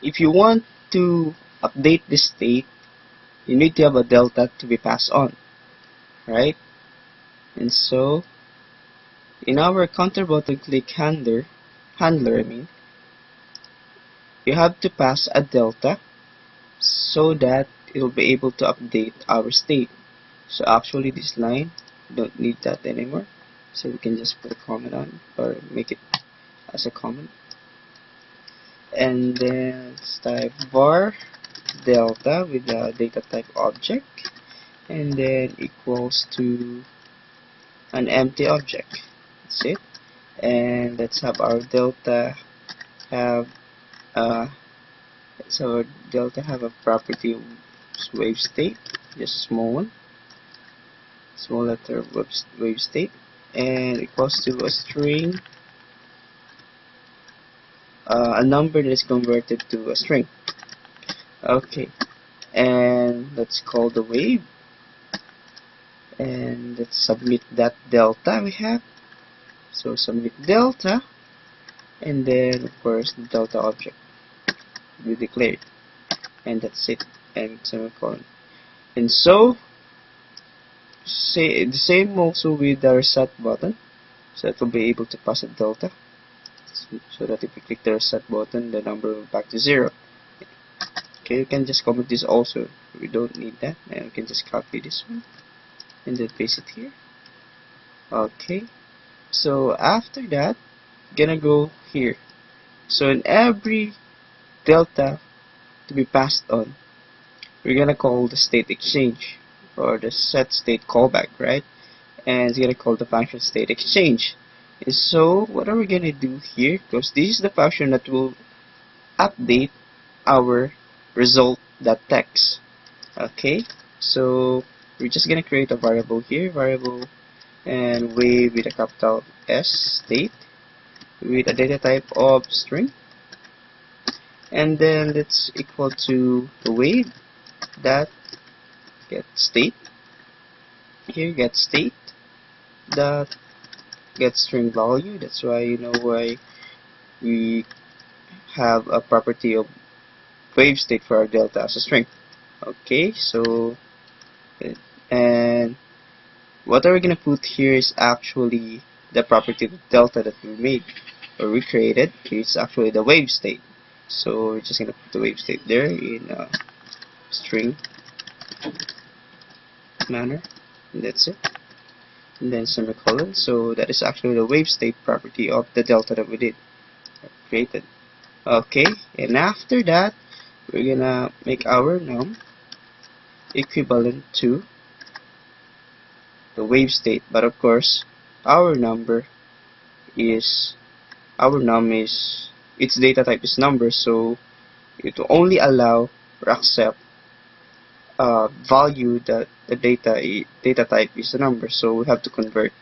if you want to update the state, you need to have a delta to be passed on, right? And so in our counter button click handler, you have to pass a delta so that it will be able to update our state. So actually this line, don't need that anymore. So we can just put a comment on, or make it as a comment. And then let's type var delta with the data type object, and then equals to an empty object. That's it. And let's have our delta have a property of wave state, just a small one, small letter wave state, and equals to a string, a number that is converted to a string. Okay, and let's call the wave, and let's submit that delta we have. So submit delta, and then of course the delta object we declared, and that's it, and semicolon. And so say the same also with the reset button, so it will be able to pass a delta, so that if you click the reset button, the number will back to 0. Okay, you can just comment this also. We don't need that, and you can just copy this one and then paste it here. Okay, so after that, gonna go here. So in every delta to be passed on, we're gonna call the state exchange, or the set state callback, right? And it's gonna call the function state exchange. And so what are we gonna do here? Because this is the function that will update our result.text. Okay, so we're just gonna create a variable here, variable, and wave with a capital S state with a data type of string, and then let's equal to the wave that get state. Here get state dot get string value. That's why you know why we have a property of wave state for our delta as a string. Okay, so and what are we gonna put here is actually the property of delta that we made or we created. It's actually the wave state. So we're just gonna put the wave state there in a string manner, and that's it. And then semicolon. So that is actually the wave state property of the delta that we did created. Okay, and after that, we're gonna make our num equivalent to the wave state, but of course our num is its data type is number, so it will only allow or accept value that the data type is a number. So we have to convert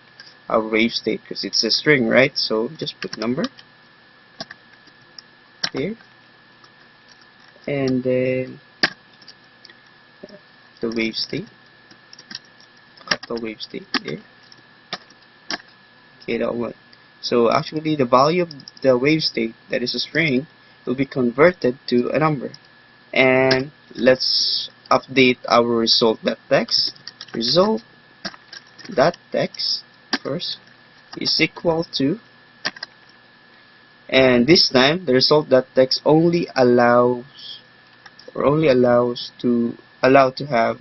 our wave state because it's a string, right? So just put number here, and then the wave state, capital wave state there. Okay, that one. So actually the value of the wave state, that is a string, will be converted to a number. And let's update our result.text. Result.text first is equal to, and this time the result.text only allows to have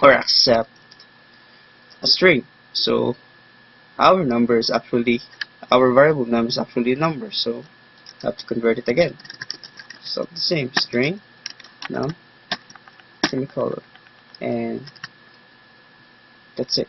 or accept a string. So our variable num is actually a number, so I have to convert it again. So the same string num semicolon, and that's it.